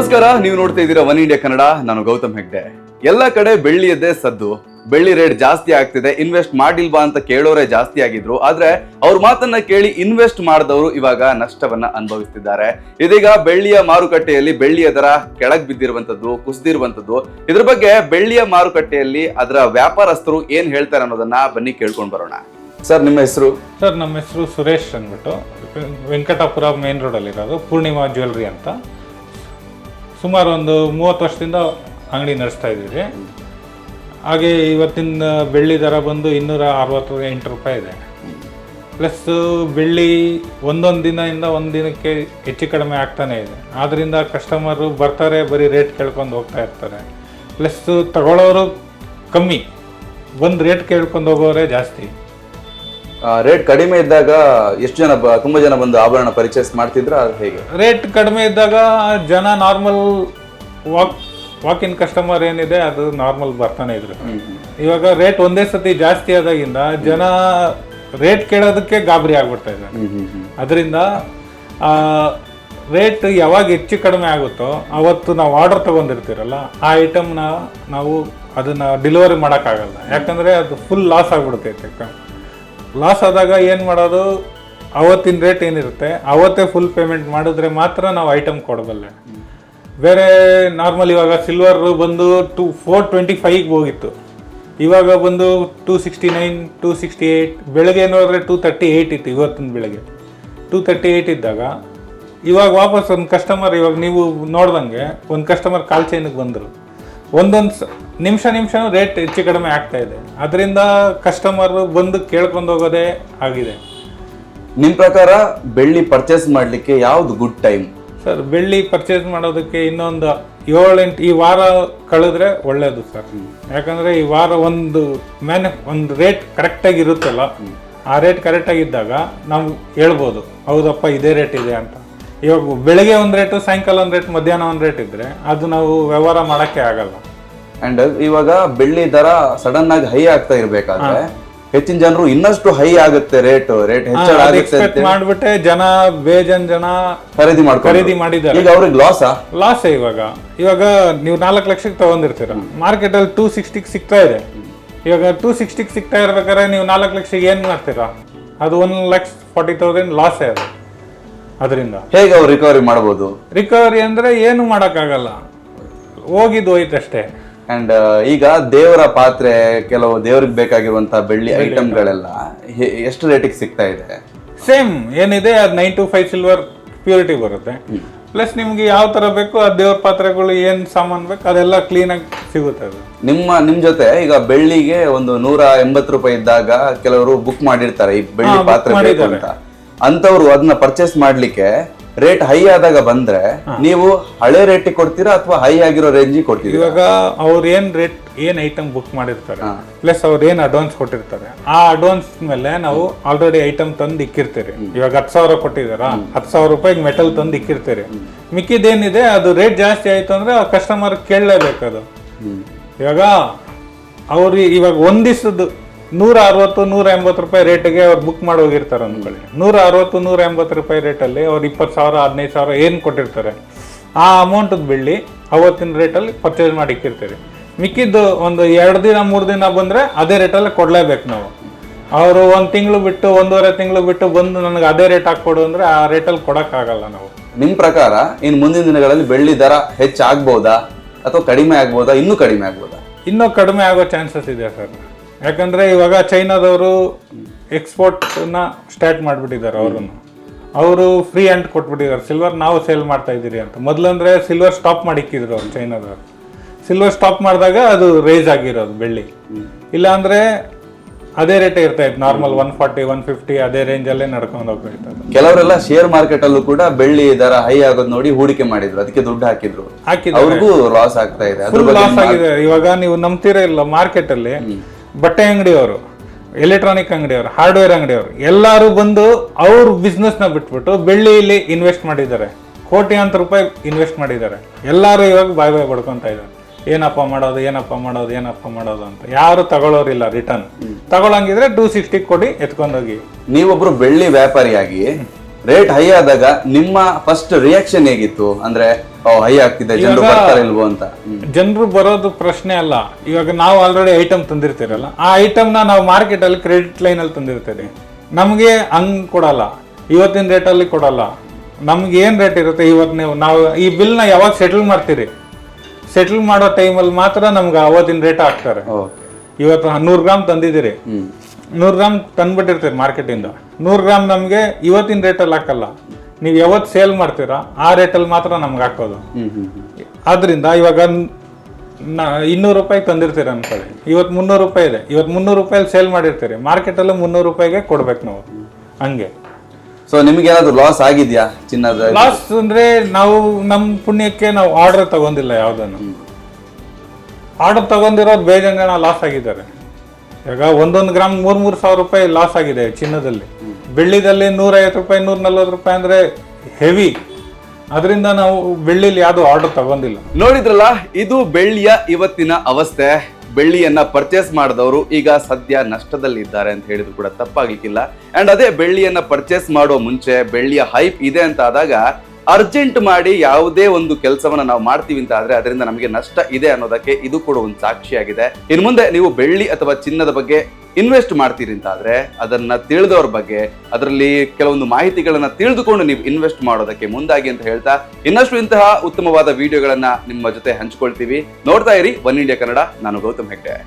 ನಮಸ್ಕಾರ, ನೀವು ನೋಡ್ತಾ ಇದ್ದೀರಾ ಒನ್ ಇಂಡಿಯಾ ಕನ್ನಡ. ನಾನು ಗೌತಮ್ ಹೆಗ್ಡೆ. ಎಲ್ಲ ಕಡೆ ಬೆಳ್ಳಿಯದ್ದೇ ಸದ್ದು. ಬೆಳ್ಳಿ ರೇಟ್ ಜಾಸ್ತಿ ಆಗ್ತಿದೆ, ಇನ್ವೆಸ್ಟ್ ಮಾಡಿಲ್ವಾ ಅಂತ ಕೇಳೋರೆ ಜಾಸ್ತಿ ಆಗಿದ್ರು. ಆದ್ರೆ ಅವ್ರ ಮಾತನ್ನ ಕೇಳಿ ಇನ್ವೆಸ್ಟ್ ಮಾಡಿದವರು ಇವಾಗ ನಷ್ಟವನ್ನ ಅನುಭವಿಸ್ತಿದ್ದಾರೆ. ಇದೀಗ ಬೆಳ್ಳಿಯ ಮಾರುಕಟ್ಟೆಯಲ್ಲಿ ಬೆಳ್ಳಿಯ ದರ ಕೆಳಗ್ ಬಿದ್ದಿರುವಂತದ್ದು, ಕುಸಿದಿರುವಂತದ್ದು. ಇದ್ರ ಬಗ್ಗೆ ಬೆಳ್ಳಿಯ ಮಾರುಕಟ್ಟೆಯಲ್ಲಿ ಅದರ ವ್ಯಾಪಾರಸ್ಥರು ಏನ್ ಹೇಳ್ತಾರೆ ಅನ್ನೋದನ್ನ ಬನ್ನಿ ಕೇಳ್ಕೊಂಡ್ ಬರೋಣ. ಸರ್, ನಿಮ್ಮ ಹೆಸರು? ಸರ್, ನಮ್ಮ ಹೆಸರು ಸುರೇಶ್ ಅಂದ್ಬಿಟ್ಟು, ವೆಂಕಟಾಪುರ ಮೇನ್ ರೋಡಲ್ಲಿ ಇರೋದು, ಪೂರ್ಣಿಮಾ ಜ್ಯುವೆಲ್ರಿ ಅಂತ. ಸುಮಾರು ಒಂದು 30 ವರ್ಷದಿಂದ ಅಂಗಡಿ ನಡೆಸ್ತಾ ಇದ್ದೀವಿ. ಹಾಗೆ ಇವತ್ತಿನ ಬೆಳ್ಳಿ ದರ ಬಂದು 268 ರೂಪಾಯಿ ಇದೆ. ಪ್ಲಸ್ ಬೆಳ್ಳಿ ಒಂದೊಂದು ದಿನದಿಂದ ಒಂದು ದಿನಕ್ಕೆ ಹೆಚ್ಚು ಕಡಿಮೆ ಆಗ್ತಾನೆ ಇದೆ. ಆದ್ದರಿಂದ ಕಸ್ಟಮರು ಬರ್ತಾರೆ, ಬರೀ ರೇಟ್ ಕೇಳ್ಕೊಂಡು ಹೋಗ್ತಾ ಇರ್ತಾರೆ. ಪ್ಲಸ್ ತಗೊಳ್ಳೋರು ಕಮ್ಮಿ, ಒಂದು ರೇಟ್ ಕೇಳ್ಕೊಂಡು ಹೋಗೋರೇ ಜಾಸ್ತಿ. ರೇಟ್ ಕಡಿಮೆ ಇದ್ದಾಗ ಎಷ್ಟು ಜನ ತುಂಬಾ ಜನ ಬಂದು ಆಭರಣ ಪರ್ಚೇಸ್ ಮಾಡ್ತಿದ್ರ, ಹೇಗೆ? ರೇಟ್ ಕಡಿಮೆ ಇದ್ದಾಗ ಜನ ನಾರ್ಮಲ್ ವಾಕ್ ಇನ್ ಕಸ್ಟಮರ್ ಏನಿದೆ ಅದು ನಾರ್ಮಲ್ ಬರ್ತಾನೆ ಇದ್ರು. ಇವಾಗ ರೇಟ್ ಒಂದೇ ಸತಿ ಜಾಸ್ತಿ ಆದಾಗಿಂದ ಜನ ರೇಟ್ ಕೇಳೋದಕ್ಕೆ ಗಾಬರಿ ಆಗ್ಬಿಡ್ತಾ ಇದ್ದಾರೆ. ಅದರಿಂದ ರೇಟ್ ಯಾವಾಗ ಹೆಚ್ಚು ಕಡಿಮೆ ಆಗುತ್ತೋ ಅವತ್ತು ನಾವು ಆರ್ಡರ್ ತಗೊಂಡಿರ್ತೀರಲ್ಲ, ಆ ಐಟಮ್ನ ನಾವು ಅದನ್ನ ಡೆಲಿವರಿ ಮಾಡೋಕ್ಕಾಗಲ್ಲ. ಯಾಕಂದ್ರೆ ಅದು ಫುಲ್ ಲಾಸ್ ಆಗ್ಬಿಡ್ತೈತೆ. ಲಾಸ್ ಆದಾಗ ಏನು ಮಾಡೋದು, ಅವತ್ತಿನ ರೇಟ್ ಏನಿರುತ್ತೆ ಅವತ್ತೇ ಫುಲ್ ಪೇಮೆಂಟ್ ಮಾಡಿದ್ರೆ ಮಾತ್ರ ನಾವು ಐಟಮ್ ಕೊಡಬಲ್ಲೆ. ಬೇರೆ ನಾರ್ಮಲ್ ಇವಾಗ ಸಿಲ್ವರ್ ಬಂದು 425 ಹೋಗಿತ್ತು, ಇವಾಗ ಬಂದು 269, 268. ಬೆಳಗ್ಗೆ ನೋಡಿದ್ರೆ 238 ಇತ್ತು. ಇವತ್ತಿನ ಬೆಳಗ್ಗೆ 238 ಇದ್ದಾಗ ಇವಾಗ ವಾಪಸ್ ಒಂದು ಕಸ್ಟಮರ್, ಇವಾಗ ನೀವು ನೋಡ್ದಂಗೆ ಒಂದು ಕಸ್ಟಮರ್ ಕಾಲ್ ಚೈನಿಗೆ ಬಂದರು. ಒಂದೊಂದು ನಿಮಿಷ ರೇಟ್ ಹೆಚ್ಚು ಕಡಿಮೆ ಆಗ್ತಾ ಇದೆ. ಅದರಿಂದ ಕಸ್ಟಮರ್ ಬಂದು ಕೇಳ್ಕೊಂಡು ಹೋಗೋದೇ ಆಗಿದೆ. ನಿಮ್ಮ ಪ್ರಕಾರ ಬೆಳ್ಳಿ ಪರ್ಚೇಸ್ ಮಾಡಲಿಕ್ಕೆ ಯಾವ್ದು ಗುಡ್ ಟೈಮ್? ಸರ್, ಬೆಳ್ಳಿ ಪರ್ಚೇಸ್ ಮಾಡೋದಕ್ಕೆ ಇನ್ನೊಂದು 7-8 ಈ ವಾರ ಕಳೆದ್ರೆ ಒಳ್ಳೇದು ಸರ್. ಯಾಕಂದರೆ ಈ ವಾರ ಒಂದು ರೇಟ್ ಕರೆಕ್ಟಾಗಿ ಇರುತ್ತಲ್ಲ, ಆ ರೇಟ್ ಕರೆಕ್ಟಾಗಿದ್ದಾಗ ನಾವು ಹೇಳ್ಬೋದು ಹೌದಪ್ಪ ಇದೇ ರೇಟ್ ಇದೆ ಅಂತ. ಇವಾಗ ಬೆಳಗ್ಗೆ ಒಂದು ರೇಟು, ಸಾಯಂಕಾಲ ಒಂದು ರೇಟ್, ಮಧ್ಯಾಹ್ನ ಒಂದು ರೇಟ್ ಇದ್ರೆ ಅದು ನಾವು ವ್ಯವಹಾರ ಮಾಡೋಕ್ಕೆ ಆಗಲ್ಲ. ಅಂಡ್ ಇವಾಗ ಬೆಳ್ಳಿ ದರ ಸಡನ್ ಆಗಿ ಹೈ ಆಗ್ತಾ ಇರ್ಬೇಕಾದ್ರೆ ಹೆಚ್ಚಿನ ಜನರು ಇನ್ನಷ್ಟು ಹೈ ಆಗುತ್ತೆ, ರೇಟ್ ಹೆಚ್ಚಳ ಆಗುತ್ತೆ ಮಾಡ್ಬಿಟ್ಟೆ ಜನ ಜನ ಖರೀದಿ ಮಾಡಿದ್ದಾರೆ. ಈಗ ಅವ್ರಿಗೆ ಲಾಸ್. ಇವಾಗ ನೀವು 4 ಲಕ್ಷಕ್ಕೆ ತಗೊಂಡಿರ್ತೀರ, ಮಾರ್ಕೆಟ್ ಅಲ್ಲಿ 260 ಸಿಗ್ತಾ ಇದೆ. ಇವಾಗ 260 ಸಿಗ್ತಾ ಇರ್ಬೇಕಾದ್ರೆ ನೀವು 4 ಲಕ್ಷಕ್ಕೆ ಏನ್ ಮಾಡ್ತೀರಾ? ಅದು 1,40,000 ಲಾಸ್ ಅದು. ಅದರಿಂದ ಹೇಗೆ ಅವ್ರು ರಿಕವರಿ ಮಾಡಬಹುದು? ರಿಕವರಿ ಅಂದ್ರೆ ಏನು ಮಾಡಕ್ಕಾಗಲ್ಲ, ಹೋಗಿದ್ದು ಹೋಯ್ತಷ್ಟೇ. ಅಂಡ್ ಈಗ ದೇವರ ಪಾತ್ರೆ, ಕೆಲವು ದೇವ್ರಿಗೆ ಬೇಕಾಗಿರುವಂತಹ ಬೆಳ್ಳಿ ಐಟಮ್ಗಳೆಲ್ಲ ಎಷ್ಟು ರೇಟಿಗೆ ಸಿಗ್ತಾ ಇದೆ? ಸೇಮ್ ಏನಿದೆ ಅದು 925 ಸಿಲ್ವರ್ ಪ್ಯೂರಿಟಿ ಬರುತ್ತೆ. ಪ್ಲಸ್ ನಿಮ್ಗೆ ಯಾವ ತರ ಬೇಕು ಆ ದೇವ್ರ ಪಾತ್ರೆಗಳು ಏನ್ ಸಾಮಾನು ಬೇಕು ಅದೆಲ್ಲ ಕ್ಲೀನ್ ಆಗಿ ಸಿಗುತ್ತೆ. ಅದು ನಿಮ್ ಜೊತೆ ಈಗ ಬೆಳ್ಳಿಗೆ ಒಂದು 180 ರೂಪಾಯಿ ಇದ್ದಾಗ ಕೆಲವರು ಬುಕ್ ಮಾಡಿರ್ತಾರೆ ಈ ಬೆಳ್ಳಿ ಪಾತ್ರೆ ಬೇಕು ಅಂತ. ಅಂತವ್ರು ಅದನ್ನ ಪರ್ಚೇಸ್ ಮಾಡ್ಲಿಕ್ಕೆ ರೇಟ್ ಹೈ ಆದಾಗ ಬಂದ್ರೆ ನೀವು ಹಳೆ ರೇಟ್ ಕೊಡ್ತೀರಾ ಅಥವಾ ಹೈ ಆಗಿರೋ ರೇಂಜ್ ಕೊಡ್ತೀರಾ? ಇವಾಗ ಅವ್ರು ಏನ್ ಐಟಮ್ ಬುಕ್ ಮಾಡಿರ್ತಾರೆ, ಪ್ಲಸ್ ಅವ್ರು ಏನ್ ಅಡ್ವಾನ್ಸ್ ಕೊಟ್ಟಿರ್ತಾರೆ, ಆ ಅಡ್ವಾನ್ಸ್ ಮೇಲೆ ನಾವು ಆಲ್ರೆಡಿ ಐಟಮ್ ತಂದು ಇಕ್ಕಿರ್ತೀರಿ. ಇವಾಗ 10,000 ಕೊಟ್ಟಿದಾರ, 10,000 ರೂಪಾಯಿಗೆ ಮೆಟಲ್ ತಂದು ಇಕ್ಕಿರ್ತೀರಿ. ಮಿಕ್ಕಿದೇನಿದೆ ಅದು ರೇಟ್ ಜಾಸ್ತಿ ಆಯ್ತು ಅಂದ್ರೆ ಆ ಕಸ್ಟಮರ್ ಕೇಳಲೇಬೇಕದು. ಇವಾಗ ಅವ್ರು ಇವಾಗ ಒಂದ್ ದಿವಸದ್ದು 160-180 ರೂಪಾಯಿ ರೇಟ್ಗೆ ಅವ್ರು ಬುಕ್ ಮಾಡಿ ಹೋಗಿರ್ತಾರೆ ಅಂದ್ಕೊಳ್ಳಿ. 160-180 ರೂಪಾಯಿ ರೇಟಲ್ಲಿ ಅವ್ರು 20,000 15,000 ಏನು ಕೊಟ್ಟಿರ್ತಾರೆ, ಆ ಅಮೌಂಟದ ಬೆಳ್ಳಿ ಅವತ್ತಿನ ರೇಟಲ್ಲಿ ಪರ್ಚೇಸ್ ಮಾಡಿ ಇಕ್ಕಿರ್ತೀರಿ. ಮಿಕ್ಕಿದ್ದು ಒಂದು 2 ದಿನ 3 ದಿನ ಬಂದರೆ ಅದೇ ರೇಟಲ್ಲಿ ಕೊಡಲೇಬೇಕು ನಾವು. ಅವರು 1 ತಿಂಗಳು ಬಿಟ್ಟು 1.5 ತಿಂಗಳು ಬಿಟ್ಟು ಬಂದು ನನಗೆ ಅದೇ ರೇಟ್ ಹಾಕ್ಕೊಡು ಅಂದರೆ ಆ ರೇಟಲ್ಲಿ ಕೊಡೋಕ್ಕಾಗಲ್ಲ ನಾವು. ನಿಮ್ಮ ಪ್ರಕಾರ ಇನ್ನು ಮುಂದಿನ ದಿನಗಳಲ್ಲಿ ಬೆಳ್ಳಿ ದರ ಹೆಚ್ಚಾಗ್ಬೋದಾ ಅಥವಾ ಕಡಿಮೆ ಆಗ್ಬೋದಾ? ಇನ್ನೂ ಕಡಿಮೆ ಆಗ್ಬೋದಾ? ಇನ್ನೂ ಕಡಿಮೆ ಆಗೋ ಚಾನ್ಸಸ್ ಇದೆ ಸರ್. ಯಾಕಂದ್ರೆ ಇವಾಗ ಚೈನಾದವರು ಎಕ್ಸ್ಪೋರ್ಟ್ನ ಸ್ಟಾರ್ಟ್ ಮಾಡಿಬಿಟ್ಟಿದ್ದಾರೆ. ಅವರು ಫ್ರೀ ಹ್ಯಾಂಡ್ ಕೊಟ್ಬಿಟ್ಟಿದ್ದಾರೆ ಸಿಲ್ವರ್, ನಾವು ಸೇಲ್ ಮಾಡ್ತಾ ಇದ್ದೀರಿ ಅಂತ. ಮೊದಲಂದ್ರೆ ಸಿಲ್ವರ್ ಸ್ಟಾಪ್ ಮಾಡಿಕ್ಕಿದ್ರು ಅವ್ರು ಚೈನಾದವರು. ಸಿಲ್ವರ್ ಸ್ಟಾಪ್ ಮಾಡಿದಾಗ ಅದು ರೈಸ್ ಆಗಿರೋದು ಬೆಳ್ಳಿ. ಇಲ್ಲ ಅಂದ್ರೆ ಅದೇ ರೇಟೇ ಇರ್ತಾ ಇತ್ತು, ನಾರ್ಮಲ್ 140-150 ಅದೇ ರೇಂಜಲ್ಲೇ ನಡ್ಕೊಂಡು ಹೋಗ್ತಾ ಇತ್ತು. ಕೆಲವರೆಲ್ಲ ಶೇರ್ ಮಾರ್ಕೆಟ್ ಅಲ್ಲೂ ಕೂಡ ಬೆಳ್ಳಿ ದರ ಹೈ ಆಗೋದು ನೋಡಿ ಹೂಡಿಕೆ ಮಾಡಿದ್ರು, ಅದಕ್ಕೆ ದುಡ್ಡು ಹಾಕಿದ್ರು, ಅವ್ರಿಗೂ ಲಾಸ್ ಆಗ್ತಾ ಇದೆ. ಲಾಸ್ ಆಗಿದೆ. ಇವಾಗ ನೀವು ನಂಬ್ತೀರಾ ಇಲ್ಲ, ಮಾರ್ಕೆಟ್ ಅಲ್ಲಿ ಬಟ್ಟೆ ಅಂಗಡಿಯವರು, ಎಲೆಕ್ಟ್ರಾನಿಕ್ ಅಂಗಡಿಯವರು, ಹಾರ್ಡ್ವೇರ್ ಅಂಗಡಿಯವರು ಎಲ್ಲರೂ ಬಂದು ಅವ್ರ ಬಿಸ್ನೆಸ್ ನ ಬಿಟ್ಬಿಟ್ಟು ಬೆಳ್ಳಿಯಲ್ಲಿ ಇನ್ವೆಸ್ಟ್ ಮಾಡಿದ್ದಾರೆ. ಕೋಟ್ಯಾಂತರ ರೂಪಾಯಿ ಇನ್ವೆಸ್ಟ್ ಮಾಡಿದ್ದಾರೆ. ಎಲ್ಲರೂ ಇವಾಗ ಬಾಯ್ ಬಡ್ಕೊಂತ ಇದ್ದಾರೆ, ಏನಪ್ಪ ಮಾಡೋದು ಅಂತ. ಯಾರು ತಗೊಳ್ಳೋರಿಲ್ಲ ರಿಟರ್ನ್. ತಗೊಳಂಗಿದ್ರೆ 260 ಕೊಡಿ ಎತ್ಕೊಂಡೋಗಿ. ನೀವೊಬ್ರು ಬೆಳ್ಳಿ ವ್ಯಾಪಾರಿಯಾಗಿ ರೇಟ್ ಹೈ ಆದಾಗ ನಿಮ್ಮ ಫಸ್ಟ್ ರಿಯಾಕ್ಷನ್ ಹೇಗಿತ್ತು? ಅಂದ್ರೆ ಹೈ ಆಗ್ತಿದೆ, ಜನರು ಬರ್ತಾರೆ ಇಲ್ವೋ ಅಂತ. ಜನರು ಬರೋದು ಪ್ರಶ್ನೆ ಅಲ್ಲ. ಇವಾಗ ನಾವು ಆಲ್ರೆಡಿ ಐಟಮ್ ತಂದಿರ್ತೀರಲ್ಲ, ಆ ಐಟಮ್ ನಾವು ಮಾರ್ಕೆಟ್ ಅಲ್ಲಿ ಕ್ರೆಡಿಟ್ ಲೈನ್ ಅಲ್ಲಿ ತಂದಿರ್ತೀರಿ. ನಮ್ಗೆ ಹಂಗ್ ಕೊಡಲ್ಲ, ಇವತ್ತಿನ ರೇಟ್ ಅಲ್ಲಿ ಕೊಡಲ್ಲ. ನಮ್ಗೆ ಏನ್ ರೇಟ್ ಇರುತ್ತೆ ಇವತ್ತು ನಾವು ಈ ಬಿಲ್ ನ ಯಾವಾಗ ಸೆಟಲ್ ಮಾಡ್ತೀರಿ, ಸೆಟಲ್ ಮಾಡೋ ಟೈಮಲ್ಲಿ ಮಾತ್ರ ನಮ್ಗೆ ಅವತ್ತಿನ ರೇಟ್ ಹಾಕ್ತಾರೆ. ಇವತ್ತು 100 ಗ್ರಾಮ್ ತಂದಿದ್ದೀರಿ, 100 ಗ್ರಾಮ್ ತಂದ್ಬಿಟ್ಟಿರ್ತೀರಿ ಮಾರ್ಕೆಟ್ ಇಂದ. 100 ಗ್ರಾಮ್ ನಮ್ಗೆ ಇವತ್ತಿನ ರೇಟಲ್ಲಿ ಹಾಕಲ್ಲ, ನೀವು ಯಾವತ್ತು ಸೇಲ್ ಮಾಡ್ತೀರಾ ಆ ರೇಟಲ್ಲಿ ಮಾತ್ರ ನಮ್ಗೆ ಹಾಕೋದು. ಆದ್ರಿಂದ ಇವಾಗ 200 ರೂಪಾಯಿ ತಂದಿರ್ತೀರಿ ಅನ್ಕೊಳ್ಳಿ, ಇವತ್ತು 300 ರೂಪಾಯಿ ಇದೆ, ಇವತ್ತು 300 ರೂಪಾಯಲ್ಲಿ ಸೇಲ್ ಮಾಡಿರ್ತೀರಿ, ಮಾರ್ಕೆಟಲ್ಲಿ 300 ರೂಪಾಯಿಗೆ ಕೊಡ್ಬೇಕು ನಾವು. ಹಂಗೆ. ಸೊ ನಿಮ್ಗೆ ಏನಾದ್ರು ಲಾಸ್ ಆಗಿದ್ಯಾ ಚಿನ್ನದ? ಲಾಸ್ ಅಂದ್ರೆ ನಾವು ನಮ್ಮ ಪುಣ್ಯಕ್ಕೆ ನಾವು ಆರ್ಡರ್ ತಗೊಂಡಿಲ್ಲ. ಯಾವ್ದನ್ನು ಆರ್ಡರ್ ತಗೊಂಡಿರೋದು ಬೇಜಾನ್ ಜನ ಲಾಸ್ ಆಗಿದ್ದಾರೆ. ಈಗ 1 ಗ್ರಾಮ್ 3,000 ಸಾವಿರ ರೂಪಾಯಿ ಲಾಸ್ ಆಗಿದೆ ಚಿನ್ನದಲ್ಲಿ. ಬೆಳ್ಳಿದಲ್ಲಿ 150 ರೂಪಾಯಿ 140 ರೂಪಾಯಿ ಅಂದ್ರೆ ಹೆವಿ. ಅದರಿಂದ ನಾವು ಬೆಳ್ಳಿಲಿ ಯಾವ್ದು ಆರ್ಡರ್ ತಗೊಂಡಿಲ್ಲ. ನೋಡಿದ್ರಲ್ಲ, ಇದು ಬೆಳ್ಳಿಯ ಇವತ್ತಿನ ಅವಸ್ಥೆ. ಬೆಳ್ಳಿಯನ್ನ ಪರ್ಚೇಸ್ ಮಾಡಿದವರು ಈಗ ಸದ್ಯ ನಷ್ಟದಲ್ಲಿ ಇದ್ದಾರೆ ಅಂತ ಹೇಳಿದ್ರು ಕೂಡ ತಪ್ಪಾಗ್ಲಿಕ್ಕಿಲ್ಲ. ಅಂಡ್ ಅದೇ ಬೆಳ್ಳಿಯನ್ನ ಪರ್ಚೇಸ್ ಮಾಡೋ ಮುಂಚೆ ಬೆಳ್ಳಿಯ ಹೈಪ್ ಇದೆ ಅಂತ ಆದಾಗ ಅರ್ಜೆಂಟ್ ಮಾಡಿ ಯಾವುದೇ ಒಂದು ಕೆಲಸವನ್ನ ನಾವು ಮಾಡ್ತೀವಿ ಅಂತ ಆದ್ರೆ ಅದರಿಂದ ನಮಗೆ ನಷ್ಟ ಇದೆ ಅನ್ನೋದಕ್ಕೆ ಇದು ಕೂಡ ಒಂದು ಸಾಕ್ಷಿಯಾಗಿದೆ. ಇನ್ನು ಮುಂದೆ ನೀವು ಬೆಳ್ಳಿ ಅಥವಾ ಚಿನ್ನದ ಬಗ್ಗೆ ಇನ್ವೆಸ್ಟ್ ಮಾಡ್ತೀರಿ ಅಂತ ಆದ್ರೆ ಅದನ್ನ ತಿಳಿದವ್ರ ಬಗ್ಗೆ, ಅದರಲ್ಲಿ ಕೆಲವೊಂದು ಮಾಹಿತಿಗಳನ್ನ ತಿಳಿದುಕೊಂಡು ನೀವು ಇನ್ವೆಸ್ಟ್ ಮಾಡೋದಕ್ಕೆ ಮುಂದಾಗಿ ಅಂತ ಹೇಳ್ತಾ, ಇನ್ನಷ್ಟು ಇಂತಹ ಉತ್ತಮವಾದ ವಿಡಿಯೋಗಳನ್ನ ನಿಮ್ಮ ಜೊತೆ ಹಂಚ್ಕೊಳ್ತೀವಿ. ನೋಡ್ತಾ ಇರಿ ಒನ್ ಇಂಡಿಯಾ ಕನ್ನಡ. ನಾನು ಗೌತಮ್ ಹೆಗ್ಡೆ.